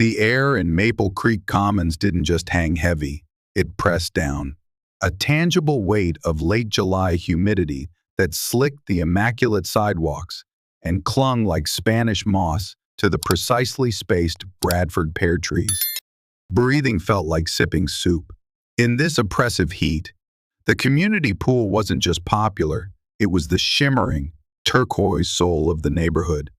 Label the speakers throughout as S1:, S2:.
S1: The air in Maple Creek Commons didn't just hang heavy, it pressed down. A tangible weight of late July humidity that slicked the immaculate sidewalks and clung like Spanish moss to the precisely spaced Bradford pear trees. Breathing felt like sipping soup. In this oppressive heat, the community pool wasn't just popular, it was the shimmering, turquoise soul of the neighborhood.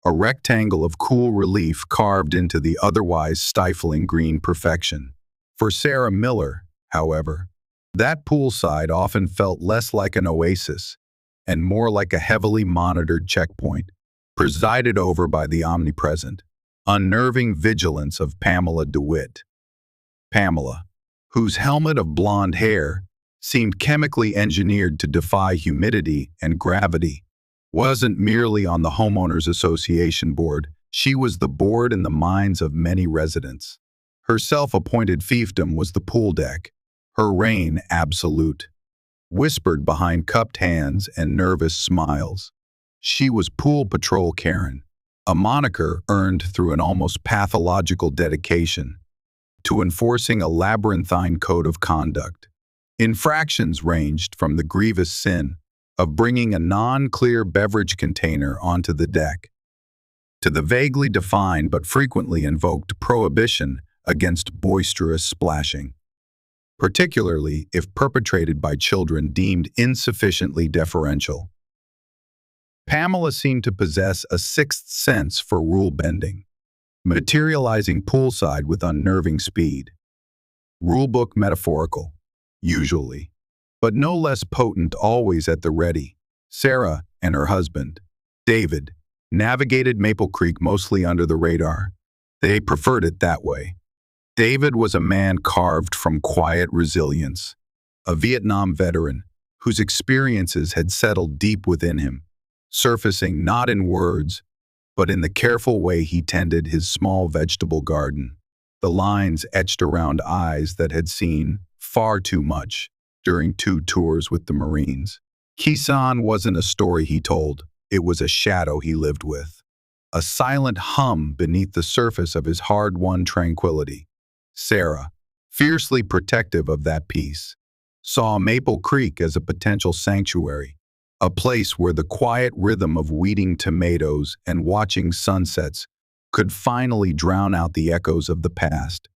S1: A rectangle of cool relief carved into the otherwise stifling green perfection. For Sarah Miller, however, that poolside often felt less like an oasis and more like a heavily monitored checkpoint, presided over by the omnipresent, unnerving vigilance of Pamela DeWitt. Pamela, whose helmet of blonde hair seemed chemically engineered to defy humidity and gravity, wasn't merely on the Homeowners Association board, she was the board in the minds of many residents. Her self-appointed fiefdom was the pool deck, her reign absolute. Whispered behind cupped hands and nervous smiles, she was Pool Patrol Karen, a moniker earned through an almost pathological dedication to enforcing a labyrinthine code of conduct. Infractions ranged from the grievous sin of bringing a non-clear beverage container onto the deck to the vaguely defined but frequently invoked prohibition against boisterous splashing, particularly if perpetrated by children deemed insufficiently deferential. Pamela seemed to possess a sixth sense for rule bending, materializing poolside with unnerving speed. Rulebook metaphorical, usually, but no less potent always at the ready. Sarah and her husband, David, navigated Maple Creek mostly under the radar. They preferred it that way. David was a man carved from quiet resilience, a Vietnam veteran whose experiences had settled deep within him, surfacing not in words, but in the careful way he tended his small vegetable garden, the lines etched around eyes that had seen far too much during 2 tours with the Marines. Kisan wasn't a story he told, it was a shadow he lived with, a silent hum beneath the surface of his hard-won tranquility. Sarah, fiercely protective of that peace, saw Maple Creek as a potential sanctuary, a place where the quiet rhythm of weeding tomatoes and watching sunsets could finally drown out the echoes of the past.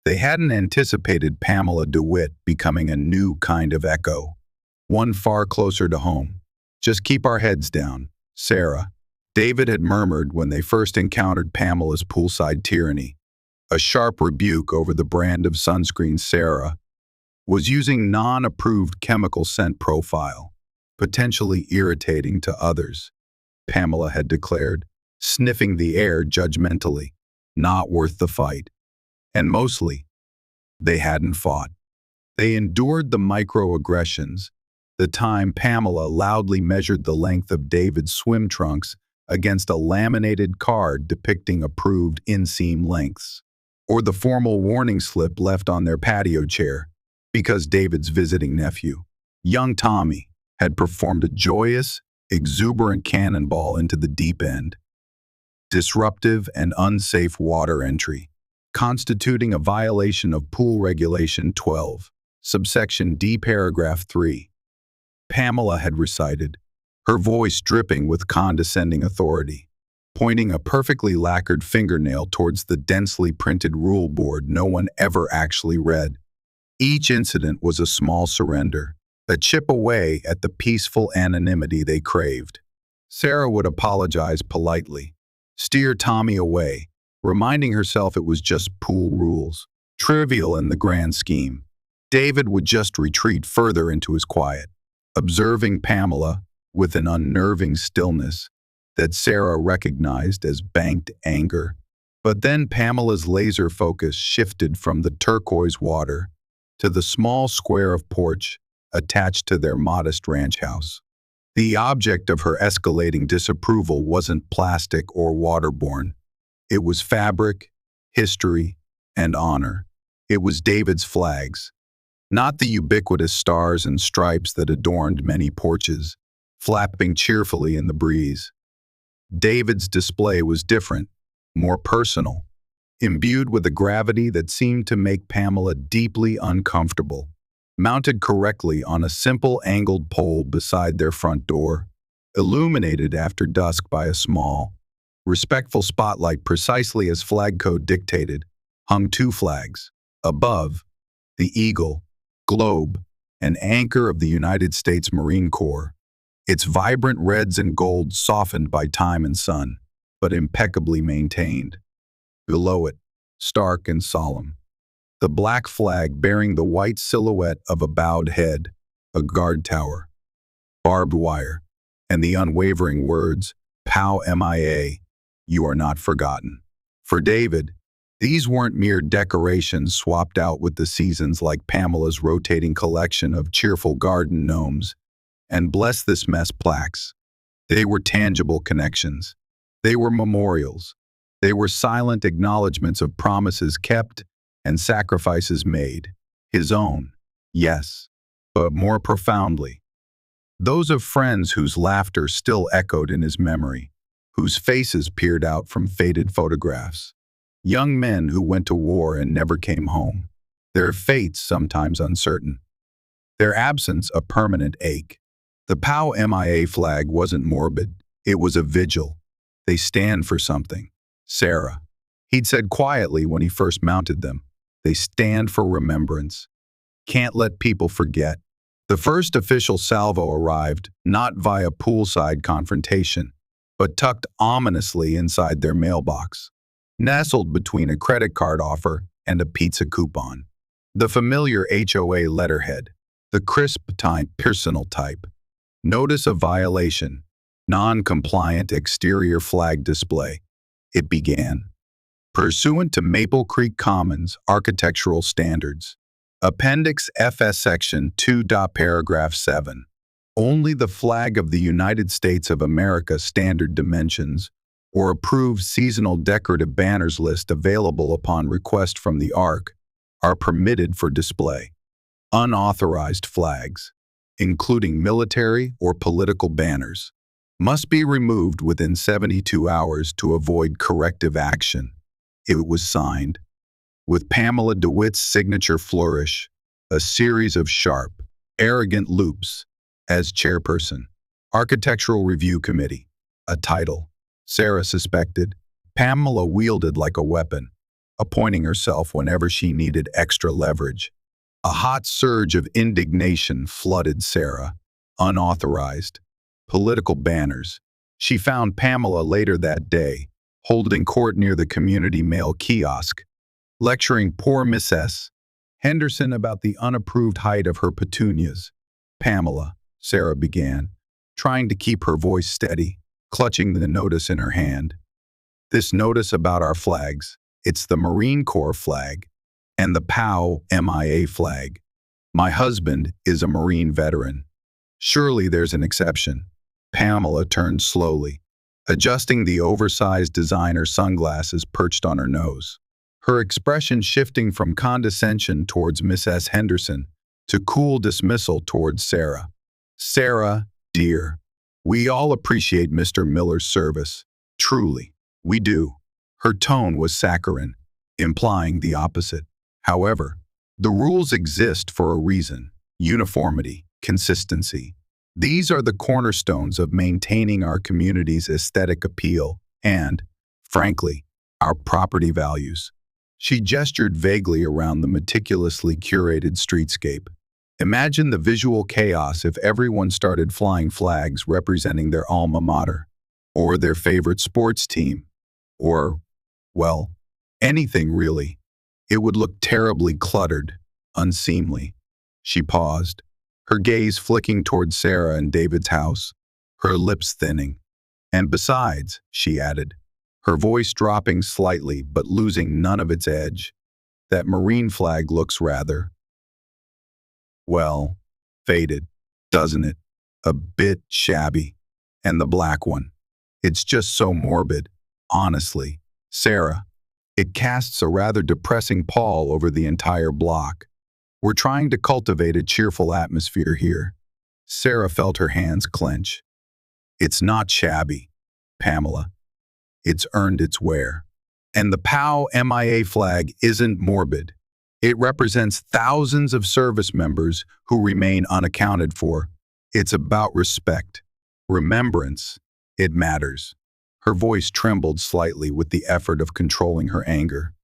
S1: They hadn't anticipated Pamela DeWitt becoming a new kind of echo, one far closer to home. Just keep our heads down, Sarah, David had murmured when they first encountered Pamela's poolside tyranny, a sharp rebuke over the brand of sunscreen Sarah was using non-approved chemical scent profile, potentially irritating to others, Pamela had declared, sniffing the air judgmentally, not worth the fight. And mostly, they hadn't fought. They endured the microaggressions, the time Pamela loudly measured the length of David's swim trunks against a laminated card depicting approved inseam lengths, or the formal warning slip left on their patio chair because David's visiting nephew, young Tommy, had performed a joyous, exuberant cannonball into the deep end. Disruptive and unsafe water entry, constituting a violation of Pool Regulation 12, subsection D, paragraph 3. Pamela had recited, her voice dripping with condescending authority, pointing a perfectly lacquered fingernail towards the densely printed rule board no one ever actually read. Each incident was a small surrender, a chip away at the peaceful anonymity they craved. Sarah would apologize politely, steer Tommy away, reminding herself it was just pool rules, trivial in the grand scheme. David would just retreat further into his quiet, observing Pamela with an unnerving stillness that Sarah recognized as banked anger. But then Pamela's laser focus shifted from the turquoise water to the small square of porch attached to their modest ranch house. The object of her escalating disapproval wasn't plastic or waterborne. It was fabric, history, and honor. It was David's flags, not the ubiquitous stars and stripes that adorned many porches, flapping cheerfully in the breeze. David's display was different. more personal, imbued with a gravity that seemed to make Pamela deeply uncomfortable. Mounted correctly on a simple angled pole beside their front door, illuminated after dusk by a small, respectful spotlight precisely as flag code dictated, hung two flags. Above, the eagle, globe, and anchor of the United States Marine Corps, its vibrant reds and golds softened by time and sun, but impeccably maintained. Below it, stark and solemn, the black flag bearing the white silhouette of a bowed head, a guard tower, barbed wire, and the unwavering words, POW MIA, you are not forgotten. For David, these weren't mere decorations swapped out with the seasons like Pamela's rotating collection of cheerful garden gnomes and bless this mess plaques. They were tangible connections. They were memorials. They were silent acknowledgments of promises kept and sacrifices made. His own, yes, but more profoundly, those of friends whose laughter still echoed in his memory, whose faces peered out from faded photographs. Young men who went to war and never came home, their fates sometimes uncertain, their absence a permanent ache. The POW MIA flag wasn't morbid, it was a vigil. They stand for something. Sarah, he'd said quietly when he first mounted them, they stand for remembrance. Can't let people forget. The first official salvo arrived, not via poolside confrontation, but tucked ominously inside their mailbox, nestled between a credit card offer and a pizza coupon. The familiar HOA letterhead, the crisp type, personal type. Notice of violation, non-compliant exterior flag display. It began. Pursuant to Maple Creek Commons Architectural Standards, Appendix FS Section 2. Paragraph 7. Only the flag of the United States of America standard dimensions or approved seasonal decorative banners list available upon request from the ARC are permitted for display. Unauthorized flags, including military or political banners, must be removed within 72 hours to avoid corrective action. It was signed, with Pamela DeWitt's signature flourish, a series of sharp, arrogant loops, as chairperson. Architectural Review Committee, a title Sarah suspected Pamela wielded like a weapon, appointing herself whenever she needed extra leverage. A hot surge of indignation flooded Sarah. Unauthorized political banners. She found Pamela later that day, holding court near the community mail kiosk, lecturing poor Mrs. Henderson about the unapproved height of her petunias. Pamela, Sarah began, trying to keep her voice steady, clutching the notice in her hand. This notice about our flags, it's the Marine Corps flag and the POW MIA flag. My husband is a Marine veteran. Surely there's an exception. Pamela turned slowly, adjusting the oversized designer sunglasses perched on her nose, her expression shifting from condescension towards Mrs. Henderson to cool dismissal towards Sarah. Sarah, dear, we all appreciate Mr. Miller's service. Truly, we do. Her tone was saccharine, implying the opposite. However, the rules exist for a reason: uniformity, consistency. These are the cornerstones of maintaining our community's aesthetic appeal and, frankly, our property values. She gestured vaguely around the meticulously curated streetscape. Imagine the visual chaos if everyone started flying flags representing their alma mater, or their favorite sports team, or, well, anything really. It would look terribly cluttered, unseemly. She paused, her gaze flicking toward Sarah and David's house, her lips thinning. And besides, she added, her voice dropping slightly but losing none of its edge, that Marine flag looks rather, well, faded, doesn't it? A bit shabby. And the black one. It's just so morbid, honestly. Sarah, it casts a rather depressing pall over the entire block. We're trying to cultivate a cheerful atmosphere here. Sarah felt her hands clench. It's not shabby, Pamela. It's earned its wear. And the POW MIA flag isn't morbid. It represents thousands of service members who remain unaccounted for. It's about respect, remembrance. It matters. Her voice trembled slightly with the effort of controlling her anger.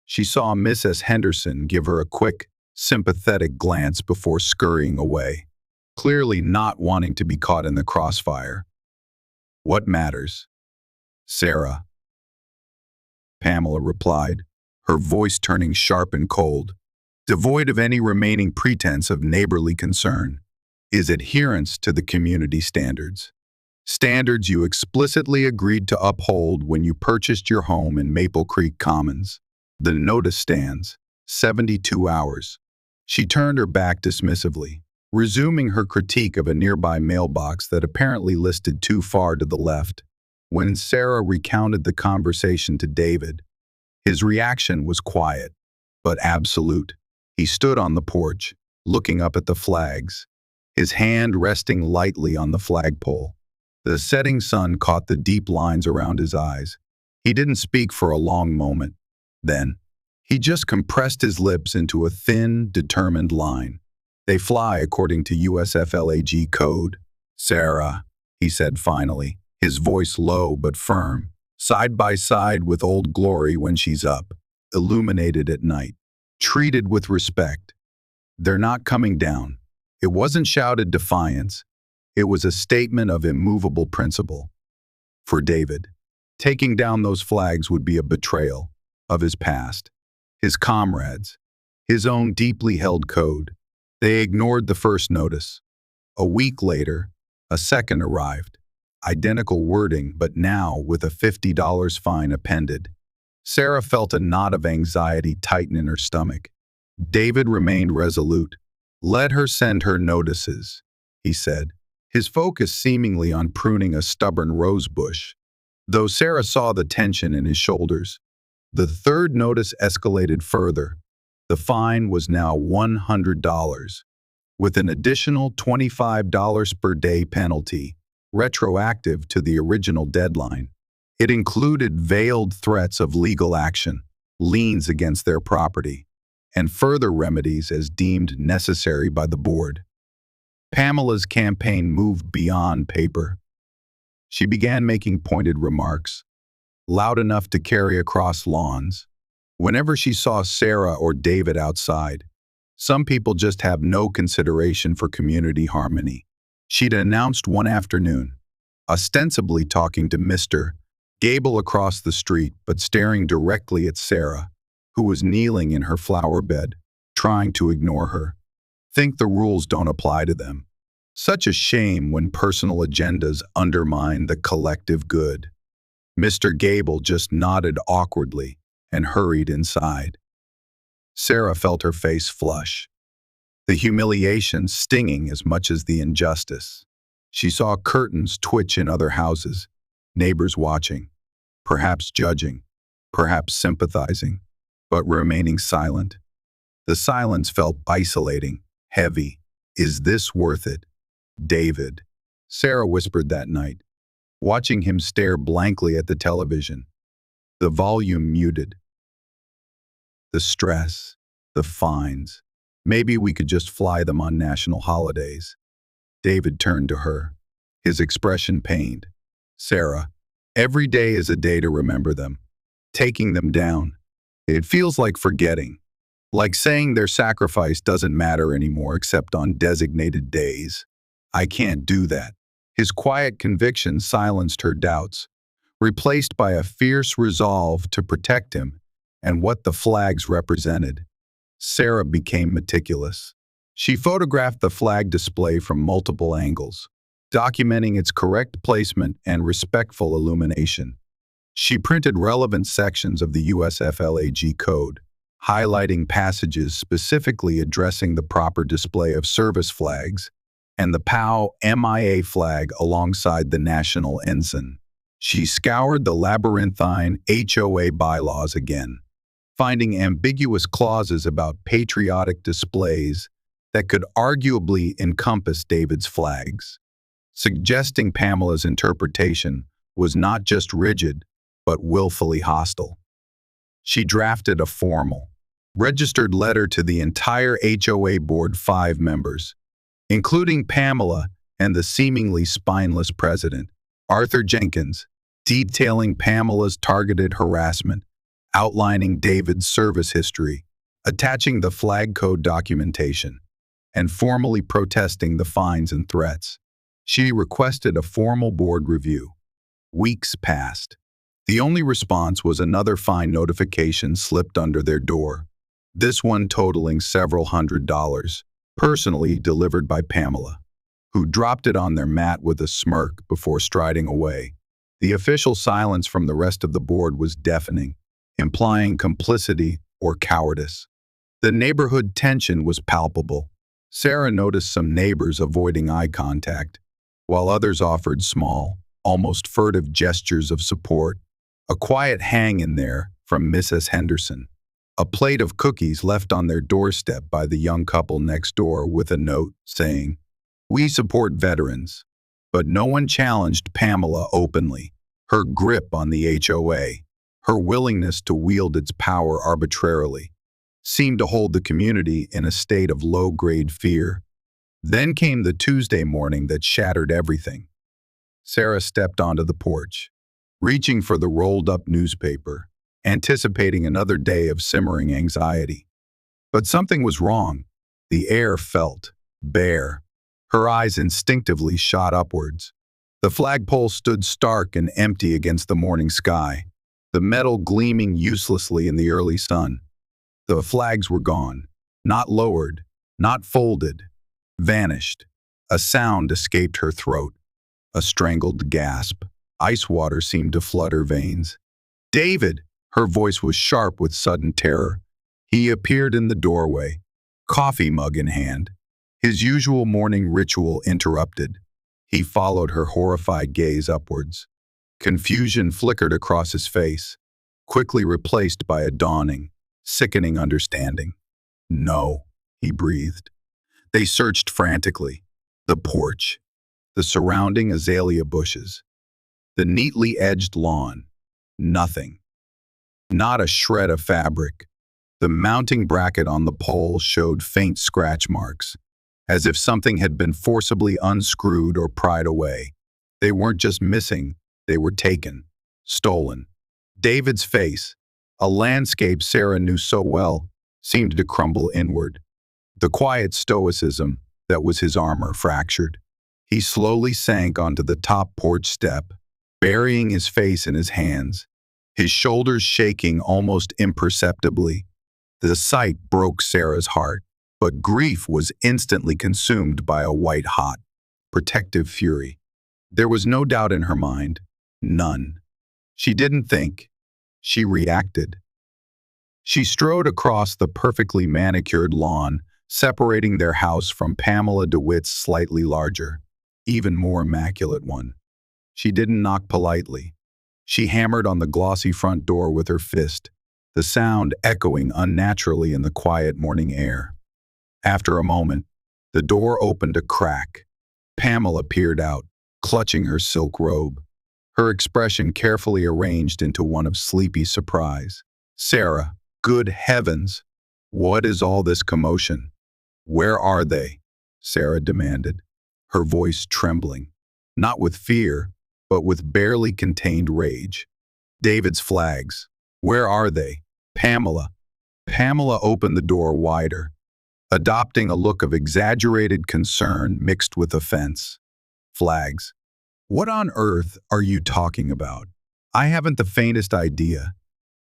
S1: She saw Mrs. Henderson give her a quick, sympathetic glance before scurrying away, clearly not wanting to be caught in the crossfire. What matters? Sarah, Pamela replied, her voice turning sharp and cold, devoid of any remaining pretense of neighborly concern, is adherence to the community standards. Standards you explicitly agreed to uphold when you purchased your home in Maple Creek Commons. The notice stands, 72 hours. She turned her back dismissively, resuming her critique of a nearby mailbox that apparently listed too far to the left. When Sarah recounted the conversation to David, his reaction was quiet, but absolute. He stood on the porch, looking up at the flags, his hand resting lightly on the flagpole. The setting sun caught the deep lines around his eyes. He didn't speak for a long moment. Then, he just compressed his lips into a thin, determined line. They fly according to USFLAG code. Sarah, he said finally, his voice low but firm, side by side with Old Glory when she's up, illuminated at night, treated with respect. They're not coming down. It wasn't shouted defiance. It was a statement of immovable principle. For David, taking down those flags would be a betrayal of his past, his comrades, his own deeply held code. They ignored the first notice. A week later, a second arrived. Identical wording, but now with a $50 fine appended. Sarah felt a knot of anxiety tighten in her stomach. David remained resolute. Let her send her notices, he said, his focus seemingly on pruning a stubborn rose bush. Though Sarah saw the tension in his shoulders, the third notice escalated further. The fine was now $100, with an additional $25 per day penalty, retroactive to the original deadline. It included veiled threats of legal action, liens against their property, and further remedies as deemed necessary by the board. Pamela's campaign moved beyond paper. She began making pointed remarks, loud enough to carry across lawns. Whenever she saw Sarah or David outside, some people just have no consideration for community harmony. She'd announced one afternoon, ostensibly talking to Mr. Gable across the street, but staring directly at Sarah, who was kneeling in her flower bed, trying to ignore her. Think the rules don't apply to them. Such a shame when personal agendas undermine the collective good. Mr. Gable just nodded awkwardly and hurried inside. Sarah felt her face flush, the humiliation stinging as much as the injustice. She saw curtains twitch in other houses, neighbors watching, perhaps judging, perhaps sympathizing, but remaining silent. The silence felt isolating, heavy. Is this worth it? David, Sarah whispered that night, watching him stare blankly at the television, the volume muted. The stress, the fines. Maybe we could just fly them on national holidays. David turned to her, his expression pained. Sarah, every day is a day to remember them. Taking them down, it feels like forgetting, like saying their sacrifice doesn't matter anymore except on designated days. I can't do that. His quiet conviction silenced her doubts, replaced by a fierce resolve to protect him and what the flags represented. Sarah became meticulous. She photographed the flag display from multiple angles, documenting its correct placement and respectful illumination. She printed relevant sections of the USFLAG code, highlighting passages specifically addressing the proper display of service flags and the POW MIA flag alongside the national ensign. She scoured the labyrinthine HOA bylaws again, finding ambiguous clauses about patriotic displays that could arguably encompass David's flags, suggesting Pamela's interpretation was not just rigid, but willfully hostile. She drafted a formal, registered letter to the entire HOA board 5 members, including Pamela and the seemingly spineless president, Arthur Jenkins, detailing Pamela's targeted harassment, outlining David's service history, attaching the flag code documentation, and formally protesting the fines and threats. She requested a formal board review. Weeks passed. The only response was another fine notification slipped under their door, this one totaling several $100s, personally delivered by Pamela, who dropped it on their mat with a smirk before striding away. The official silence from the rest of the board was deafening, implying complicity or cowardice. The neighborhood tension was palpable. Sarah noticed some neighbors avoiding eye contact, while others offered small, almost furtive gestures of support. A quiet hang in there from Mrs. Henderson. A plate of cookies left on their doorstep by the young couple next door with a note saying, "We support veterans." But no one challenged Pamela openly. Her grip on the HOA, her willingness to wield its power arbitrarily, seemed to hold the community in a state of low-grade fear. Then came the Tuesday morning that shattered everything. Sarah stepped onto the porch, reaching for the rolled-up newspaper, anticipating another day of simmering anxiety. But something was wrong. The air felt bare. Her eyes instinctively shot upwards. The flagpole stood stark and empty against the morning sky, the metal gleaming uselessly in the early sun. The flags were gone, not lowered, not folded, vanished. A sound escaped her throat, a strangled gasp. Ice water seemed to flood her veins. "David!" Her voice was sharp with sudden terror. He appeared in the doorway, coffee mug in hand, his usual morning ritual interrupted. He followed her horrified gaze upwards. Confusion flickered across his face, quickly replaced by a dawning, sickening understanding. "No," he breathed. They searched frantically. The porch, the surrounding azalea bushes, the neatly edged lawn. Nothing. Not a shred of fabric. The mounting bracket on the pole showed faint scratch marks, as if something had been forcibly unscrewed or pried away. They weren't just missing, they were taken, stolen. David's face, a landscape Sarah knew so well, seemed to crumble inward. The quiet stoicism that was his armor fractured. He slowly sank onto the top porch step, burying his face in his hands, his shoulders shaking almost imperceptibly. The sight broke Sarah's heart, but grief was instantly consumed by a white-hot, protective fury. There was no doubt in her mind, none. She didn't think, she reacted. She strode across the perfectly manicured lawn, separating their house from Pamela DeWitt's slightly larger, even more immaculate one. She didn't knock politely. She hammered on the glossy front door with her fist, the sound echoing unnaturally in the quiet morning air. After a moment, the door opened a crack. Pamela peered out, clutching her silk robe, her expression carefully arranged into one of sleepy surprise. "Sarah, good heavens! What is all this commotion? Where are they?" Sarah demanded, her voice trembling, not with fear, but with barely contained rage. "David's flags. Where are they? Pamela." Pamela opened the door wider, adopting a look of exaggerated concern mixed with offense. "Flags? What on earth are you talking about? I haven't the faintest idea.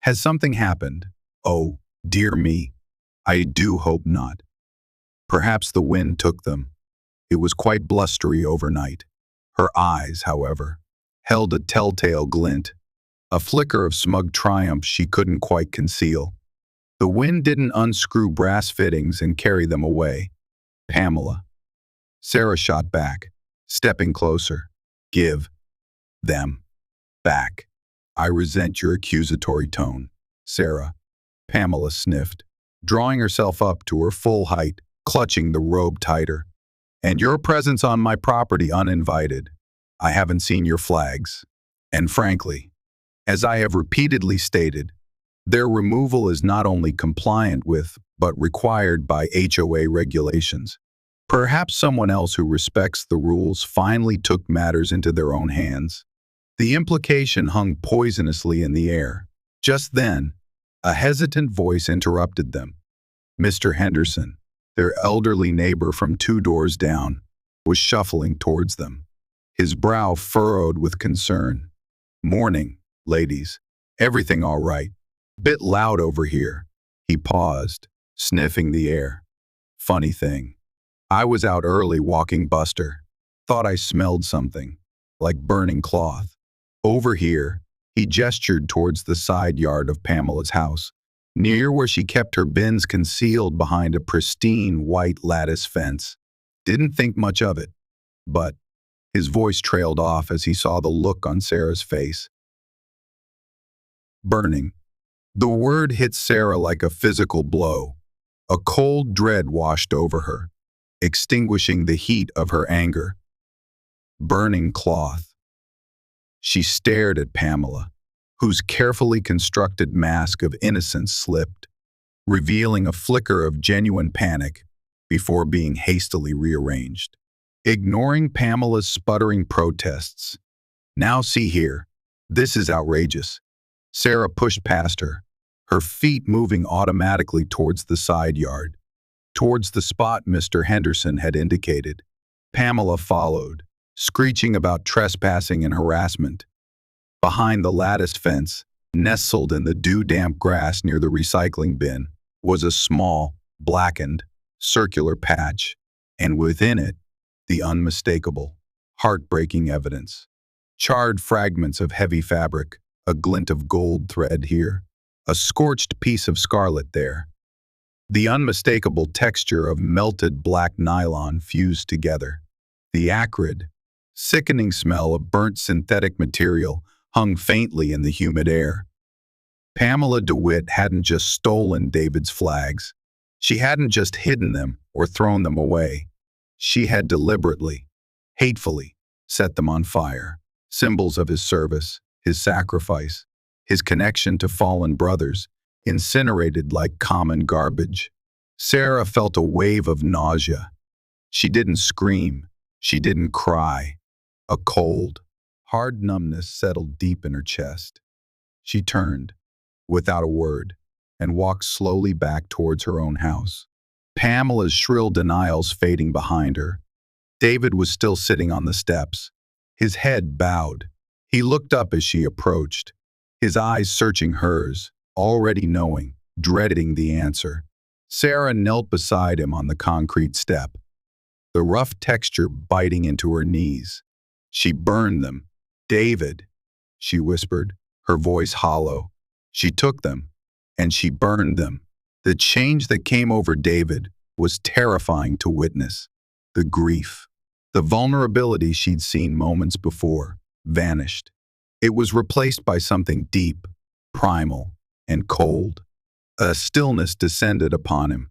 S1: Has something happened? Oh, dear me. I do hope not." Perhaps the wind took them. It was quite blustery overnight. Her eyes, however, held a telltale glint, a flicker of smug triumph she couldn't quite conceal. The wind didn't unscrew brass fittings and carry them away. "Pamela." Sarah shot back, stepping closer. "Give them back. I resent your accusatory tone, Sarah." Pamela sniffed, drawing herself up to her full height, clutching the robe tighter. "And your presence on my property uninvited. I haven't seen your flags. And frankly, as I have repeatedly stated, Their removal is not only compliant with, but required by HOA regulations. Perhaps someone else who respects the rules finally took matters into their own hands. The implication hung poisonously in the air. Just then, a hesitant voice interrupted them. Mr. Henderson, their elderly neighbor from 2 doors down, was shuffling towards them, his brow furrowed with concern. "Morning, ladies. Everything all right? Bit loud over here." He paused, sniffing the air. "Funny thing. I was out early walking Buster. Thought I smelled something, like burning cloth. Over here," he gestured towards the side yard of Pamela's house, near where she kept her bins concealed behind a pristine white lattice fence. Didn't think much of it, but his voice trailed off as he saw the look on Sarah's face. Burning. The word hit Sarah like a physical blow. A cold dread washed over her, extinguishing the heat of her anger. Burning cloth. She stared at Pamela, whose carefully constructed mask of innocence slipped, revealing a flicker of genuine panic before being hastily rearranged. Ignoring Pamela's sputtering protests. "Now see here. This is outrageous." Sarah pushed past her, her feet moving automatically towards the side yard, towards the spot Mr. Henderson had indicated. Pamela followed, screeching about trespassing and harassment. Behind the lattice fence, nestled in the dew-damp grass near the recycling bin, was a small, blackened, circular patch, and within it, the unmistakable, heartbreaking evidence. Charred fragments of heavy fabric, a glint of gold thread here, a scorched piece of scarlet there. The unmistakable texture of melted black nylon fused together. The acrid, sickening smell of burnt synthetic material hung faintly in the humid air. Pamela DeWitt hadn't just stolen David's flags. She hadn't just hidden them or thrown them away. She had deliberately, hatefully, set them on fire, symbols of his service, his sacrifice, his connection to fallen brothers, incinerated like common garbage. Sarah felt a wave of nausea. She didn't scream. She didn't cry. A cold, hard numbness settled deep in her chest. She turned, without a word, and walked slowly back towards her own house. Pamela's shrill denials fading behind her. David was still sitting on the steps, his head bowed. He looked up as she approached, his eyes searching hers, already knowing, dreading the answer. Sarah knelt beside him on the concrete step, the rough texture biting into her knees. She burned them. "David," she whispered, her voice hollow. She took them, and she burned them. The change that came over David was terrifying to witness. The grief, the vulnerability she'd seen moments before, vanished. It was replaced by something deep, primal, and cold. A stillness descended upon him,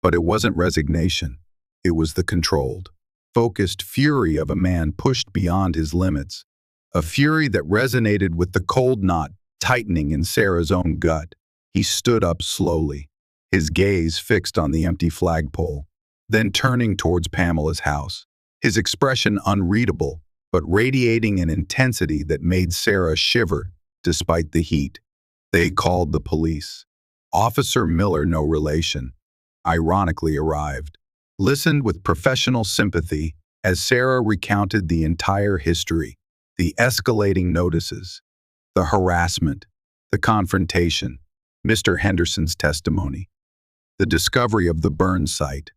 S1: but it wasn't resignation. It was the controlled, focused fury of a man pushed beyond his limits, a fury that resonated with the cold knot tightening in Sarah's own gut. He stood up slowly, his gaze fixed on the empty flagpole, then turning towards Pamela's house, his expression unreadable, but radiating an intensity that made Sarah shiver despite the heat. They called the police. Officer Miller, no relation, ironically arrived, listened with professional sympathy as Sarah recounted the entire history, the escalating notices, the harassment, the confrontation, Mr. Henderson's testimony, the discovery of the burn site.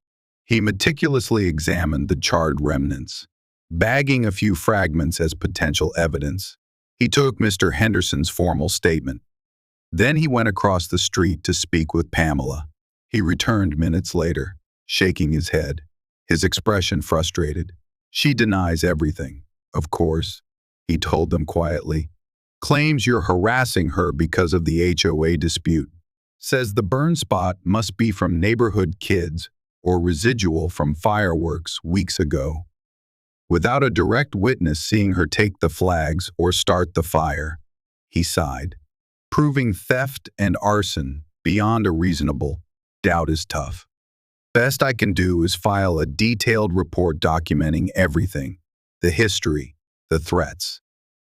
S1: He meticulously examined the charred remnants, bagging a few fragments as potential evidence. He took Mr. Henderson's formal statement. Then he went across the street to speak with Pamela. He returned minutes later, shaking his head, his expression frustrated. "She denies everything, of course," he told them quietly. "Claims you're harassing her because of the HOA dispute. Says the burn spot must be from neighborhood kids or residual from fireworks weeks ago. Without a direct witness seeing her take the flags or start the fire," he sighed. Proving theft and arson beyond a reasonable doubt is tough. Best I can do is file a detailed report documenting everything, the history, the threats.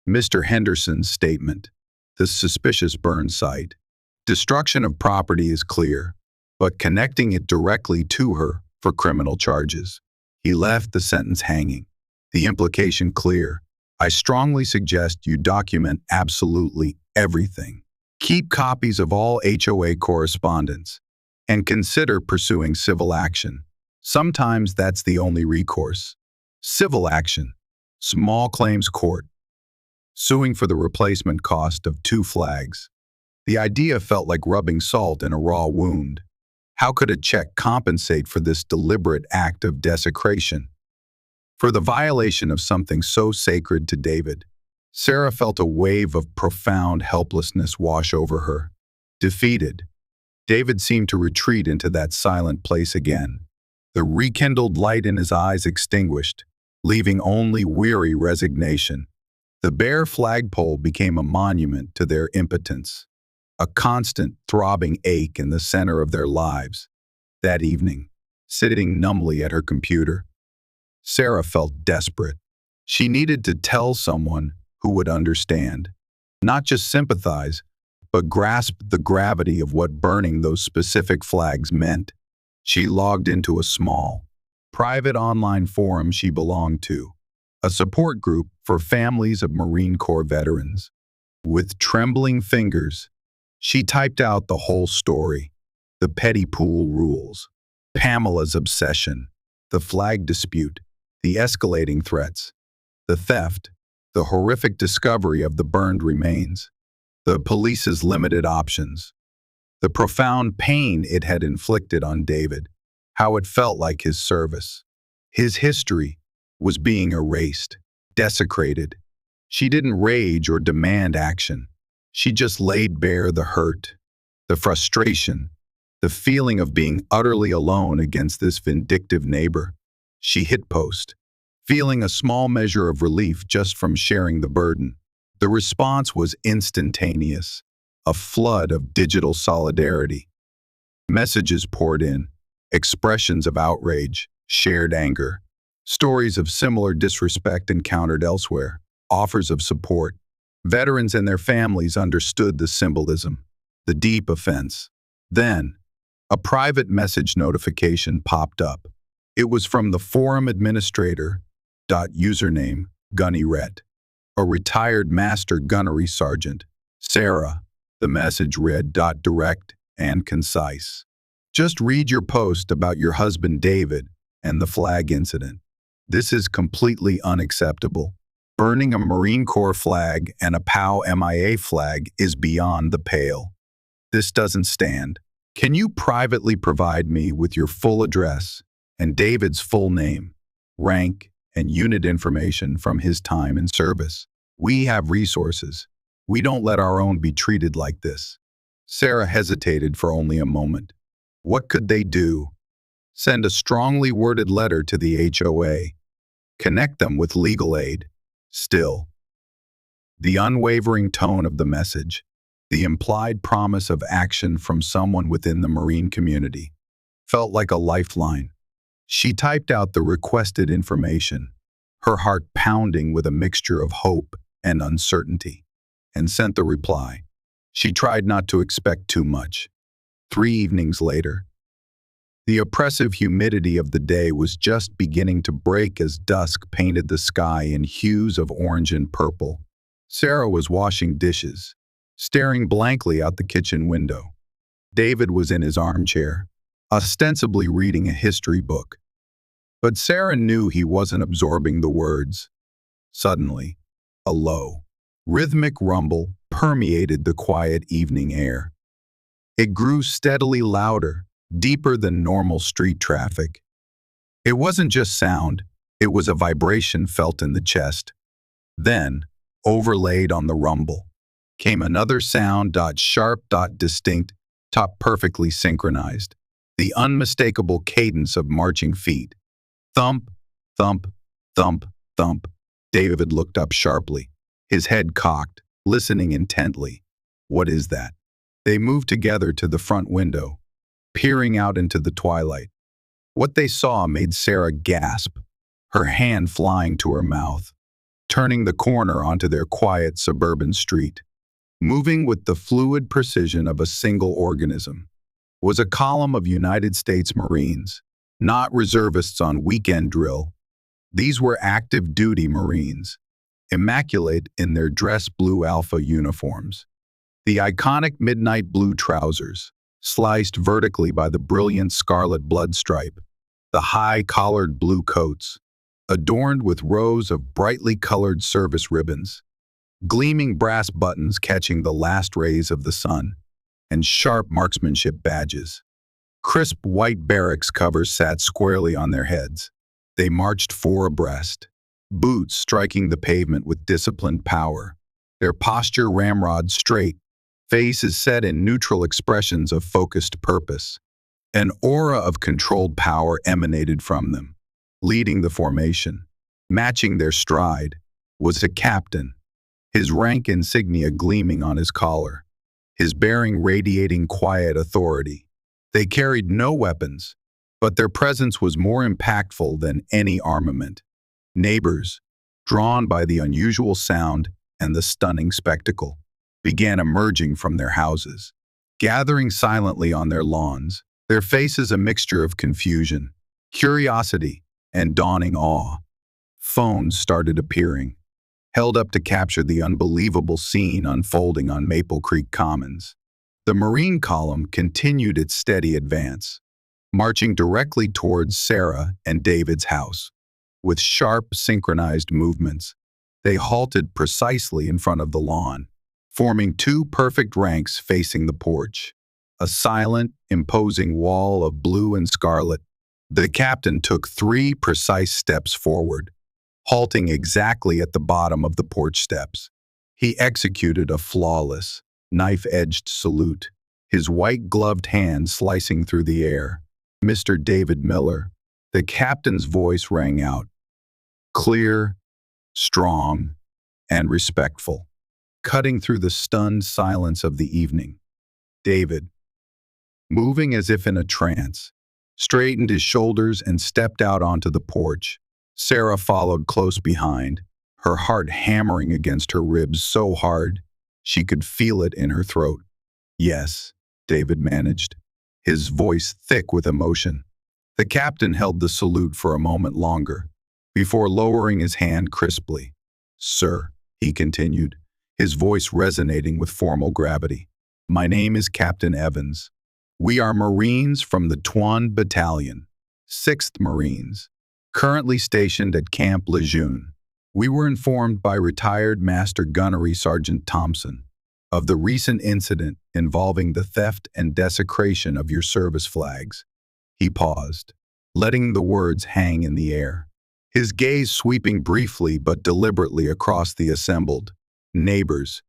S1: Mr. Henderson's statement, the suspicious burn site. Destruction of property is clear, but connecting it directly to her for criminal charges. He left the sentence hanging. The implication clear. I strongly suggest you document absolutely everything. Keep copies of all HOA correspondence and consider pursuing civil action. Sometimes that's the only recourse. Civil action. Small claims court. Suing for the replacement cost of 2 flags. The idea felt like rubbing salt in a raw wound. How could a check compensate for this deliberate act of desecration? For the violation of something so sacred to David, Sarah felt a wave of profound helplessness wash over her. Defeated, David seemed to retreat into that silent place again, the rekindled light in his eyes extinguished, leaving only weary resignation. The bare flagpole became a monument to their impotence, a constant throbbing ache in the center of their lives. That evening, sitting numbly at her computer, Sarah felt desperate. She needed to tell someone who would understand, not just sympathize, but grasp the gravity of what burning those specific flags meant. She logged into a small, private online forum she belonged to, a support group for families of Marine Corps veterans. With trembling fingers, she typed out the whole story, the petty pool rules, Pamela's obsession, the flag dispute, the escalating threats, the theft, the horrific discovery of the burned remains, the police's limited options, the profound pain it had inflicted on David, how it felt like his service, his history, was being erased, desecrated. She didn't rage or demand action. She just laid bare the hurt, the frustration, the feeling of being utterly alone against this vindictive neighbor. She hit post, feeling a small measure of relief just from sharing the burden. The response was instantaneous, a flood of digital solidarity. Messages poured in, expressions of outrage, shared anger, stories of similar disrespect encountered elsewhere, offers of support. Veterans and their families understood the symbolism, the deep offense. Then, a private message notification popped up. It was from the forum administrator, username, Gunnyret, a retired master gunnery sergeant. Sarah, the message read, direct and concise. Just read your post about your husband David and the flag incident. This is completely unacceptable. Burning a Marine Corps flag and a POW MIA flag is beyond the pale. This doesn't stand. Can you privately provide me with your full address and David's full name, rank, and unit information from his time in service? We have resources. We don't let our own be treated like this. Sarah hesitated for only a moment. What could they do? Send a strongly worded letter to the HOA. Connect them with legal aid. Still, the unwavering tone of the message, the implied promise of action from someone within the Marine community, felt like a lifeline. She typed out the requested information, her heart pounding with a mixture of hope and uncertainty, and sent the reply. She tried not to expect too much. 3 evenings later, the oppressive humidity of the day was just beginning to break as dusk painted the sky in hues of orange and purple. Sarah was washing dishes, staring blankly out the kitchen window. David was in his armchair, ostensibly reading a history book. But Sarah knew he wasn't absorbing the words. Suddenly, a low, rhythmic rumble permeated the quiet evening air. It grew steadily louder, deeper than normal street traffic. It wasn't just sound, it was a vibration felt in the chest. Then, overlaid on the rumble, came another sound, sharp, distinct, perfectly synchronized. The unmistakable cadence of marching feet. Thump, thump, thump, thump. David looked up sharply, his head cocked, listening intently. What is that? They moved together to the front window, peering out into the twilight. What they saw made Sarah gasp, her hand flying to her mouth, turning the corner onto their quiet suburban street. Moving with the fluid precision of a single organism was a column of United States Marines, not reservists on weekend drill. These were active duty Marines, immaculate in their dress blue Alpha uniforms. The iconic midnight blue trousers, sliced vertically by the brilliant scarlet blood stripe, the high-collared blue coats, adorned with rows of brightly colored service ribbons, gleaming brass buttons catching the last rays of the sun, and sharp marksmanship badges. Crisp white barracks covers sat squarely on their heads. They marched four abreast, boots striking the pavement with disciplined power, their posture ramrod straight, faces set in neutral expressions of focused purpose. An aura of controlled power emanated from them. Leading the formation, matching their stride, was a captain, his rank insignia gleaming on his collar, his bearing radiating quiet authority. They carried no weapons, but their presence was more impactful than any armament. Neighbors, drawn by the unusual sound and the stunning spectacle, began emerging from their houses, gathering silently on their lawns, their faces a mixture of confusion, curiosity, and dawning awe. Phones started appearing, held up to capture the unbelievable scene unfolding on Maple Creek Commons. The Marine column continued its steady advance, marching directly towards Sarah and David's house. With sharp, synchronized movements, they halted precisely in front of the lawn, forming two perfect ranks facing the porch. A silent, imposing wall of blue and scarlet. The captain took 3 precise steps forward, halting exactly at the bottom of the porch steps. He executed a flawless, knife-edged salute, his white-gloved hand slicing through the air. "Mr. David Miller," the captain's voice rang out, clear, strong, and respectful, cutting through the stunned silence of the evening. David, moving as if in a trance, straightened his shoulders and stepped out onto the porch. Sarah followed close behind, her heart hammering against her ribs so hard she could feel it in her throat. "Yes," David managed, his voice thick with emotion. The captain held the salute for a moment longer, before lowering his hand crisply. "Sir," he continued, his voice resonating with formal gravity, "my name is Captain Evans. We are Marines from the Tuan Battalion, 6th Marines, currently stationed at Camp Lejeune. We were informed by retired Master Gunnery Sergeant Thompson of the recent incident involving the theft and desecration of your service flags." He paused, letting the words hang in the air, his gaze sweeping briefly but deliberately across the assembled neighbors,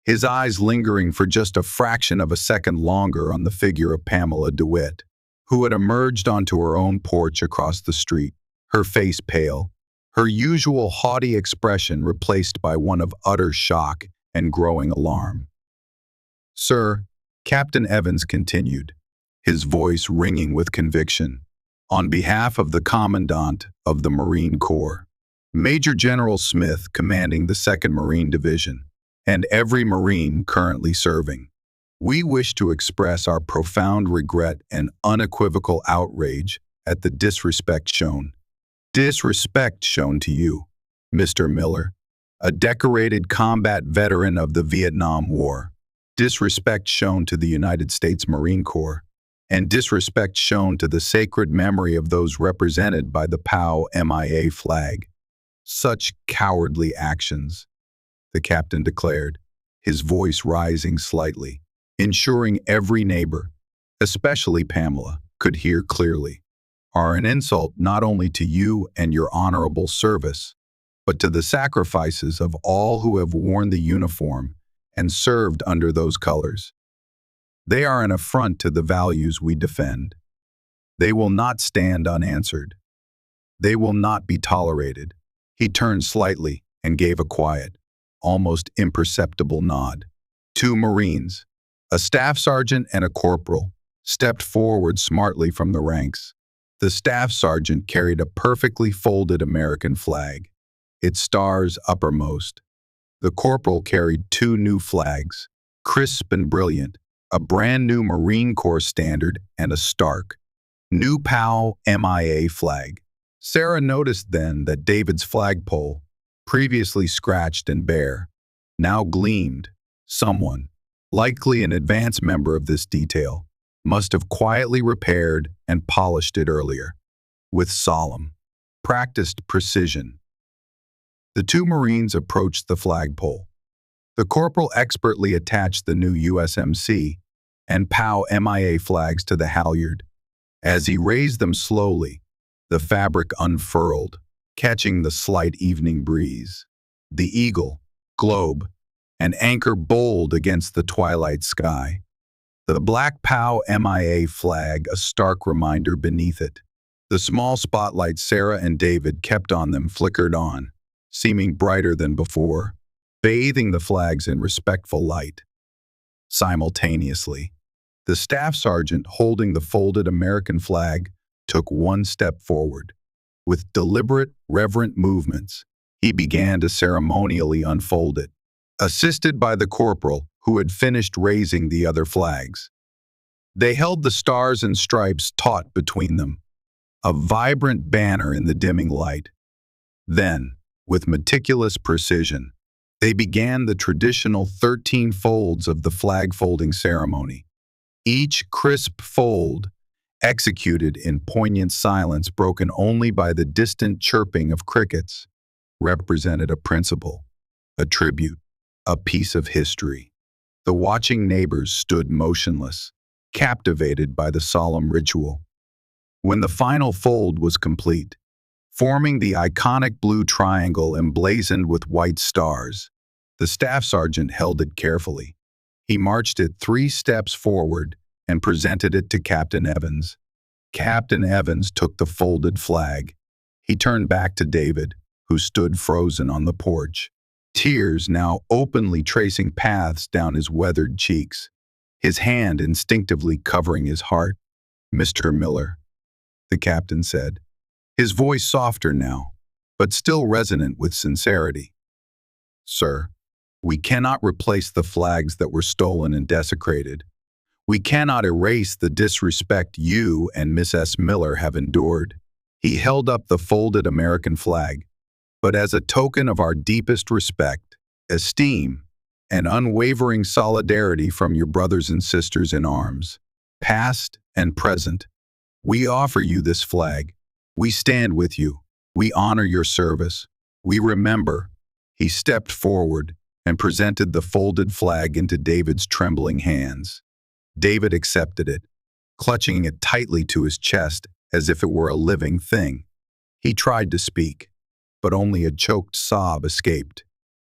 S1: his eyes lingering for just a fraction of a second longer on the figure of Pamela DeWitt, who had emerged onto her own porch across the street, her face pale, her usual haughty expression replaced by one of utter shock and growing alarm. "Sir," Captain Evans continued, his voice ringing with conviction, "on behalf of the Commandant of the Marine Corps, Major General Smith commanding the 2nd Marine Division, and every Marine currently serving, we wish to express our profound regret and unequivocal outrage at the disrespect shown to you, Mr. Miller, a decorated combat veteran of the Vietnam War, disrespect shown to the United States Marine Corps, and disrespect shown to the sacred memory of those represented by the POW MIA flag. Such cowardly actions," the captain declared, his voice rising slightly, ensuring every neighbor, especially Pamela, could hear clearly, "are an insult not only to you and your honorable service, but to the sacrifices of all who have worn the uniform and served under those colors. They are an affront to the values we defend. They will not stand unanswered. They will not be tolerated." He turned slightly and gave a quiet, almost imperceptible nod Two Marines, a staff sergeant and a corporal, stepped forward smartly from the ranks. The staff sergeant carried a perfectly folded American flag, its stars uppermost. The corporal carried two new flags, crisp and brilliant, a brand new Marine Corps standard and a stark, new POW MIA flag. Sarah noticed then that David's flagpole, previously scratched and bare, now gleamed. Someone, likely an advanced member of this detail, must have quietly repaired and polished it earlier, with solemn, practiced precision. The two Marines approached the flagpole. The corporal expertly attached the new USMC and POW MIA flags to the halyard. As he raised them slowly, the fabric unfurled, catching the slight evening breeze. The eagle, globe, and anchor bold against the twilight sky. The black POW MIA flag a stark reminder beneath it. The small spotlight Sarah and David kept on them flickered on, seeming brighter than before, bathing the flags in respectful light. Simultaneously, the staff sergeant holding the folded American flag took one step forward. With deliberate, reverent movements, he began to ceremonially unfold it, assisted by the corporal who had finished raising the other flags. They held the stars and stripes taut between them, a vibrant banner in the dimming light. Then, with meticulous precision, they began the traditional 13 folds of the flag folding ceremony. Each crisp fold, executed in poignant silence broken only by the distant chirping of crickets, represented a principle, a tribute, a piece of history. The watching neighbors stood motionless, captivated by the solemn ritual. When the final fold was complete, forming the iconic blue triangle emblazoned with white stars, the staff sergeant held it carefully. He marched it 3 steps forward and presented it to Captain Evans. Captain Evans took the folded flag. He turned back to David, who stood frozen on the porch, tears now openly tracing paths down his weathered cheeks, his hand instinctively covering his heart. "Mr. Miller," the captain said, his voice softer now, but still resonant with sincerity. "Sir, we cannot replace the flags that were stolen and desecrated. We cannot erase the disrespect you and Miss S. Miller have endured." He held up the folded American flag, but as a token of our deepest respect, esteem, and unwavering solidarity from your brothers and sisters in arms, past and present, we offer you this flag. We stand with you. We honor your service. We remember. He stepped forward and presented the folded flag into David's trembling hands. David accepted it, clutching it tightly to his chest as if it were a living thing. He tried to speak, but only a choked sob escaped.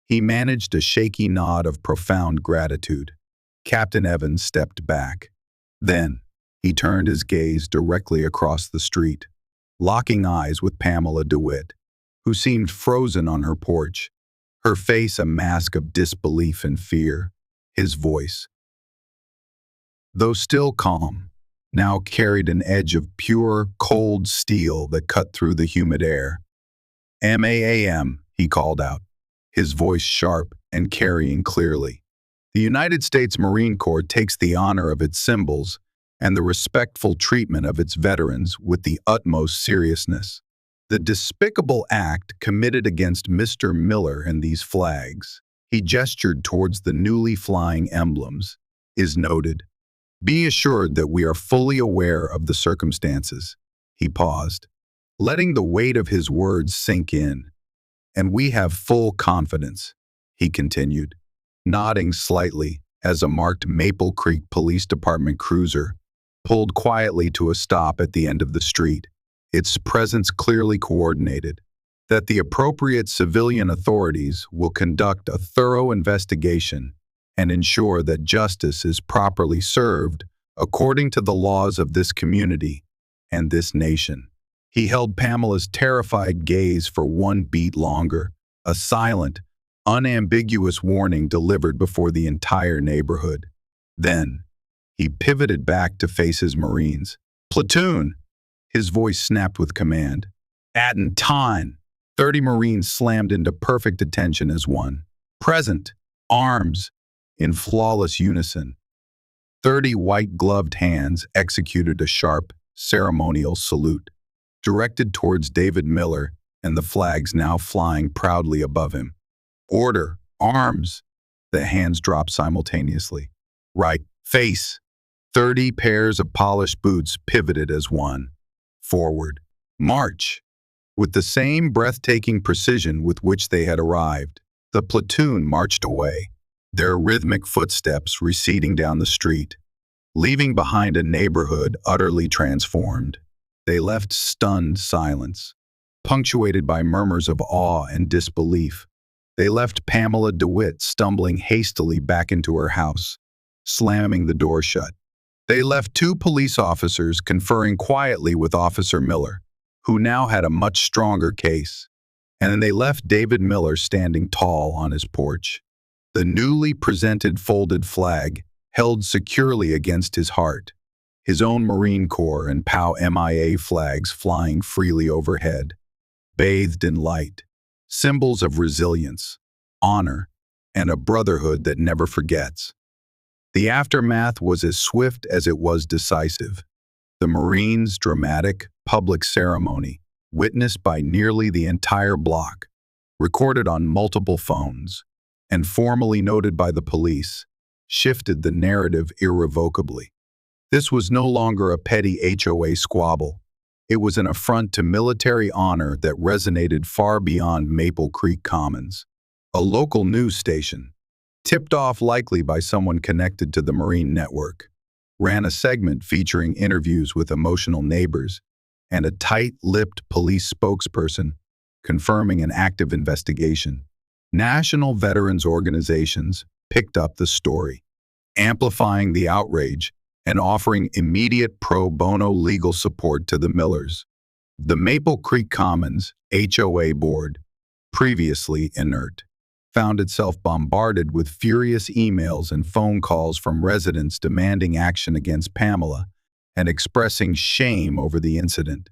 S1: He managed a shaky nod of profound gratitude. Captain Evans stepped back. Then, he turned his gaze directly across the street, locking eyes with Pamela DeWitt, who seemed frozen on her porch, her face a mask of disbelief and fear. His voice, though still calm, now carried an edge of pure, cold steel that cut through the humid air. "MAAM," he called out, his voice sharp and carrying clearly. "The United States Marine Corps takes the honor of its symbols and the respectful treatment of its veterans with the utmost seriousness. The despicable act committed against Mr. Miller and these flags," he gestured towards the newly flying emblems, "is noted. Be assured that we are fully aware of the circumstances." He paused, letting the weight of his words sink in. "And we have full confidence," he continued, nodding slightly as a marked Maple Creek Police Department cruiser pulled quietly to a stop at the end of the street, its presence clearly coordinated, "that the appropriate civilian authorities will conduct a thorough investigation and ensure that justice is properly served according to the laws of this community and this nation." He held Pamela's terrified gaze for one beat longer, a silent, unambiguous warning delivered before the entire neighborhood. Then, he pivoted back to face his Marines. "Platoon!" His voice snapped with command. "At time!" 30 Marines slammed into perfect attention as one. "Present! Arms!" In flawless unison. 30 white-gloved hands executed a sharp, ceremonial salute, directed towards David Miller and the flags now flying proudly above him. "Order! Arms!" The hands dropped simultaneously. "Right! Face!" 30 pairs of polished boots pivoted as one. "Forward! March!" With the same breathtaking precision with which they had arrived, the platoon marched away, their rhythmic footsteps receding down the street, leaving behind a neighborhood utterly transformed. They left stunned silence, punctuated by murmurs of awe and disbelief. They left Pamela DeWitt stumbling hastily back into her house, slamming the door shut. They left 2 police officers conferring quietly with Officer Miller, who now had a much stronger case. And then they left David Miller standing tall on his porch, the newly presented folded flag held securely against his heart, his own Marine Corps and POW MIA flags flying freely overhead, bathed in light, symbols of resilience, honor, and a brotherhood that never forgets. The aftermath was as swift as it was decisive. The Marines' dramatic, public ceremony, witnessed by nearly the entire block, recorded on multiple phones, and formally noted by the police, shifted the narrative irrevocably. This was no longer a petty HOA squabble. It was an affront to military honor that resonated far beyond Maple Creek Commons. A local news station, tipped off likely by someone connected to the Marine network, ran a segment featuring interviews with emotional neighbors and a tight-lipped police spokesperson confirming an active investigation. National veterans organizations picked up the story, amplifying the outrage and offering immediate pro bono legal support to the Millers. The Maple Creek Commons HOA board, previously inert, found itself bombarded with furious emails and phone calls from residents demanding action against Pamela and expressing shame over the incident.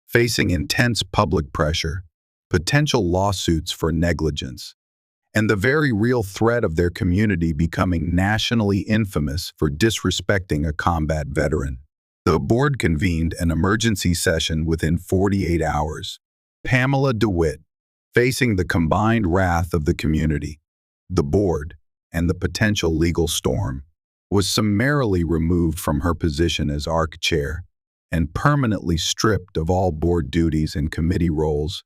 S1: Facing intense public pressure, potential lawsuits for negligence, and the very real threat of their community becoming nationally infamous for disrespecting a combat veteran, the board convened an emergency session within 48 hours. Pamela DeWitt, facing the combined wrath of the community, the board, and the potential legal storm, was summarily removed from her position as ARC chair and permanently stripped of all board duties and committee roles.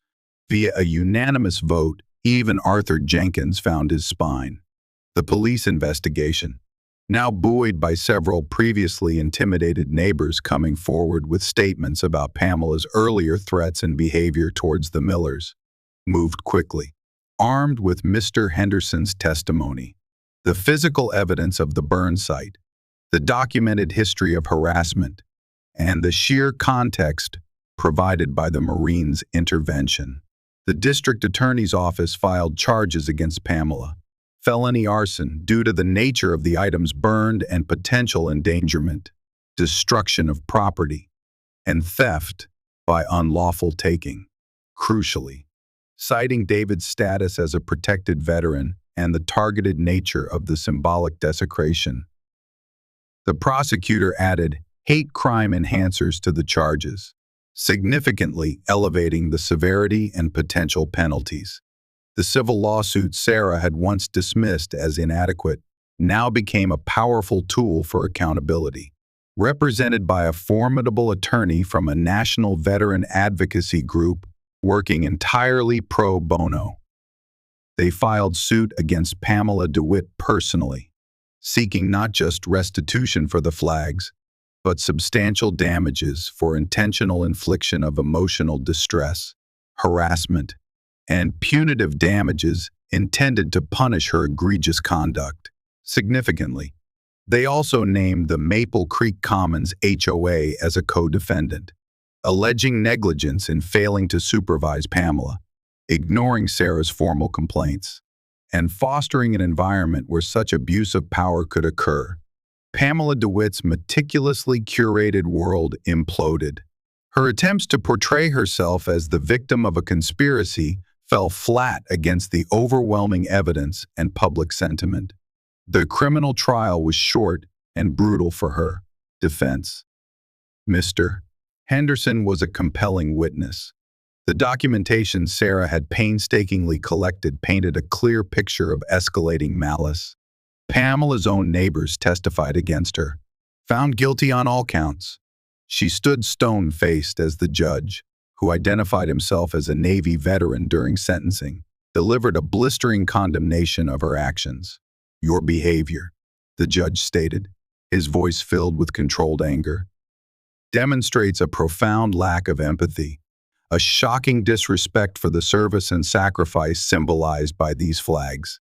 S1: Via a unanimous vote, even Arthur Jenkins found his spine. The police investigation, now buoyed by several previously intimidated neighbors coming forward with statements about Pamela's earlier threats and behavior towards the Millers, moved quickly. Armed with Mr. Henderson's testimony, the physical evidence of the burn site, the documented history of harassment, and the sheer context provided by the Marines' intervention, the district attorney's office filed charges against Pamela, felony arson due to the nature of the items burned and potential endangerment, destruction of property, and theft by unlawful taking. Crucially, citing David's status as a protected veteran and the targeted nature of the symbolic desecration, the prosecutor added hate crime enhancers to the charges, significantly elevating the severity and potential penalties. The civil lawsuit Sarah had once dismissed as inadequate now became a powerful tool for accountability. Represented by a formidable attorney from a national veteran advocacy group working entirely pro bono, they filed suit against Pamela DeWitt personally, seeking not just restitution for the flags, but substantial damages for intentional infliction of emotional distress, harassment, and punitive damages intended to punish her egregious conduct. Significantly, they also named the Maple Creek Commons HOA as a co-defendant, alleging negligence in failing to supervise Pamela, ignoring Sarah's formal complaints, and fostering an environment where such abuse of power could occur. Pamela DeWitt's meticulously curated world imploded. Her attempts to portray herself as the victim of a conspiracy fell flat against the overwhelming evidence and public sentiment. The criminal trial was short and brutal for her defense. Mr. Henderson was a compelling witness. The documentation Sarah had painstakingly collected painted a clear picture of escalating malice. Pamela's own neighbors testified against her, found guilty on all counts. She stood stone-faced as the judge, who identified himself as a Navy veteran during sentencing, delivered a blistering condemnation of her actions. "Your behavior," the judge stated, his voice filled with controlled anger, "demonstrates a profound lack of empathy, a shocking disrespect for the service and sacrifice symbolized by these flags,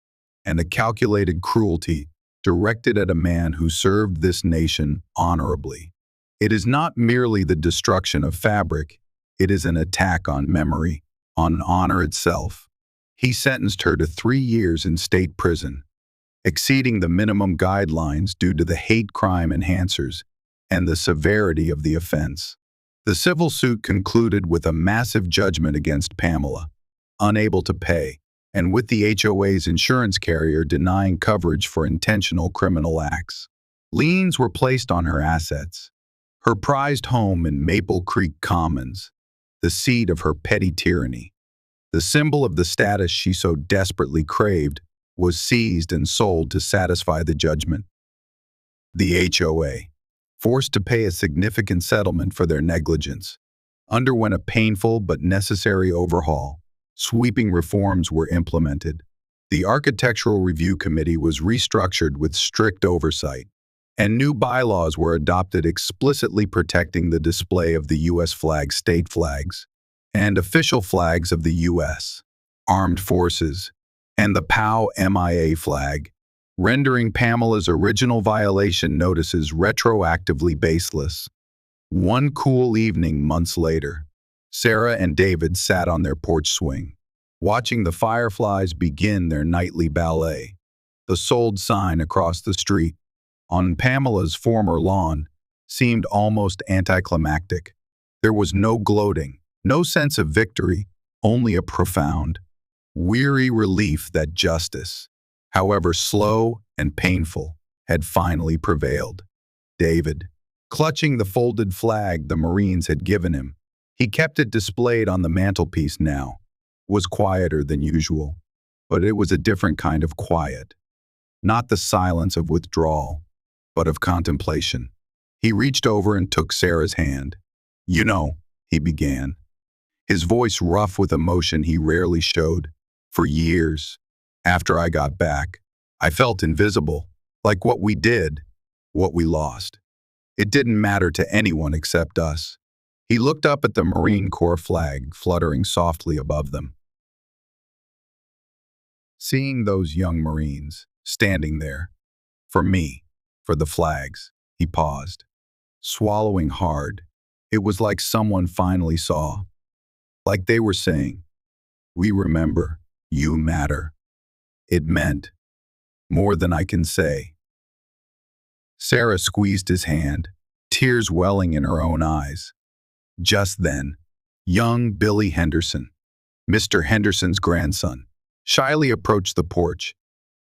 S1: and a calculated cruelty directed at a man who served this nation honorably. It is not merely the destruction of fabric, it is an attack on memory, on honor itself." He sentenced her to 3 years in state prison, exceeding the minimum guidelines due to the hate crime enhancers and the severity of the offense. The civil suit concluded with a massive judgment against Pamela, unable to pay, and with the HOA's insurance carrier denying coverage for intentional criminal acts. Liens were placed on her assets. Her prized home in Maple Creek Commons, the seat of her petty tyranny, the symbol of the status she so desperately craved, was seized and sold to satisfy the judgment. The HOA, forced to pay a significant settlement for their negligence, underwent a painful but necessary overhaul. Sweeping reforms were implemented. The Architectural Review Committee was restructured with strict oversight, and new bylaws were adopted explicitly protecting the display of the U.S. flag, state flags, and official flags of the U.S. Armed Forces, and the POW MIA flag, rendering Pamela's original violation notices retroactively baseless. One cool evening months later, Sarah and David sat on their porch swing, watching the fireflies begin their nightly ballet. The sold sign across the street, on Pamela's former lawn, seemed almost anticlimactic. There was no gloating, no sense of victory, only a profound, weary relief that justice, however slow and painful, had finally prevailed. David, clutching the folded flag the Marines had given him, he kept it displayed on the mantelpiece now, was quieter than usual, but it was a different kind of quiet. Not the silence of withdrawal, but of contemplation. He reached over and took Sarah's hand. "You know," he began, his voice rough with emotion he rarely showed. "For years, after I got back, I felt invisible, like what we did, what we lost. It didn't matter to anyone except us." He looked up at the Marine Corps flag fluttering softly above them. Seeing those young Marines standing there, for me, for the flags, he paused, swallowing hard. It was like someone finally saw, like they were saying, "We remember, you matter." It meant more than I can say. Sarah squeezed his hand, tears welling in her own eyes. Just then, young Billy Henderson, Mr. Henderson's grandson, shyly approached the porch.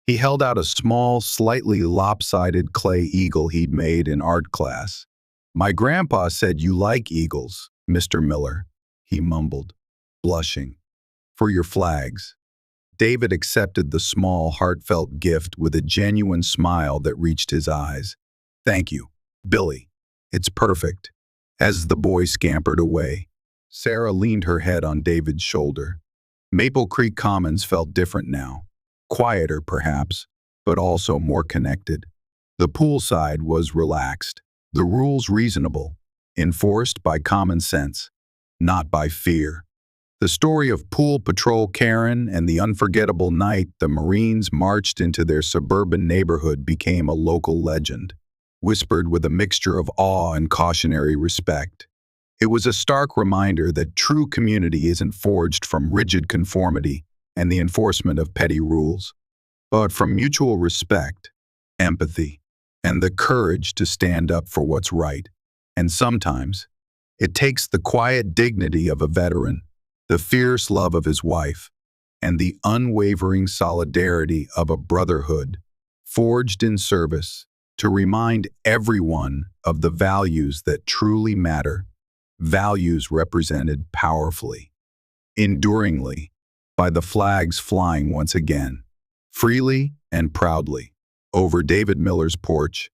S1: He held out a small, slightly lopsided clay eagle he'd made in art class. "My grandpa said you like eagles, Mr. Miller," he mumbled, blushing. "For your flags." David accepted the small, heartfelt gift with a genuine smile that reached his eyes. "Thank you, Billy. It's perfect." As the boy scampered away, Sarah leaned her head on David's shoulder. Maple Creek Commons felt different now. Quieter, perhaps, but also more connected. The poolside was relaxed, the rules reasonable, enforced by common sense, not by fear. The story of Pool Patrol Karen and the unforgettable night the Marines marched into their suburban neighborhood became a local legend, whispered with a mixture of awe and cautionary respect. It was a stark reminder that true community isn't forged from rigid conformity and the enforcement of petty rules, but from mutual respect, empathy, and the courage to stand up for what's right. And sometimes, it takes the quiet dignity of a veteran, the fierce love of his wife, and the unwavering solidarity of a brotherhood forged in service to remind everyone of the values that truly matter, values represented powerfully, enduringly, by the flags flying once again, freely and proudly, over David Miller's porch